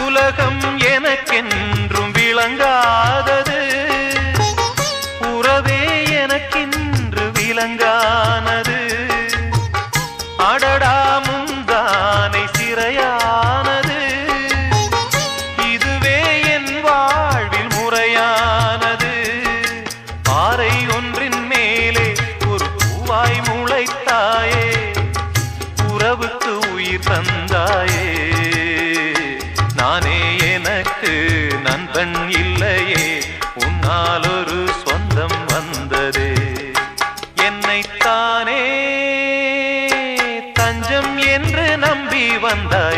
உலகம் எனக்கென்றும் விளங்காதது, உறவே எனக்கென்று விளங்கானது. அடடா முந்தானை சிறையானது, இதுவே என் வாழ்வில் முறையானது. பாறை ஒன்றின் மேலே ஒரு பூவாய் முளைத்தாயே, உறவுக்கு உயிர் தந்தாயே. நானே எனக்கு நண்பன் இல்லையே, உன்னால் ஒரு சொந்தம் வந்ததே. என்னைத்தானே தஞ்சம் என்று நம்பி வந்தாய்.